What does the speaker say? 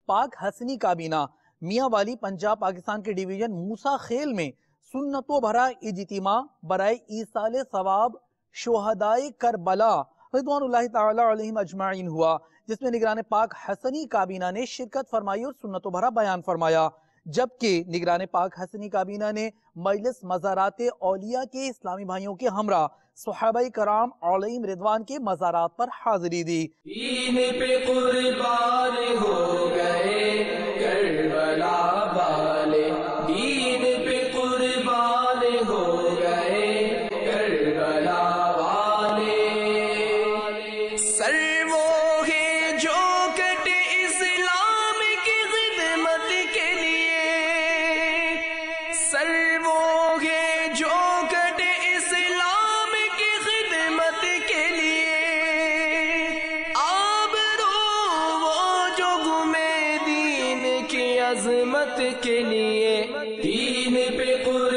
پاک حسنی کابینہ میاں والی پنجاب پاکستان کے ڈویژن موسیٰ خیل میں سنتوں بھرا اجتماع برائے ایصال ثواب شہدائے کربلا رضوان اللہ تعالی علیہم اجمعین ہوا، جس میں نگران پاک حسنی کابینہ نے شرکت فرمائی اور سنتوں بھرا بیان فرمایا، جبکہ نگران پاک حسنی کابینہ نے مجلس مزارات اولیاء کے اسلامی بھائیوں کے ہمراہ صحابہ کرام علیہم رضوان کے مزارات پر حاضری دی۔ دین پہ قربان ہو گئے کربلا والے، دین پہ قربان ہو گئے کربلا والے، سر وہ ہے جو کٹے اسلام کی خدمت کے لیے، سر وہ ہے جو کٹے اسلام کی خدمت کے لیے، آبرو وہ جو گمے دین کی عظمت کے لیے، دین پہ قربان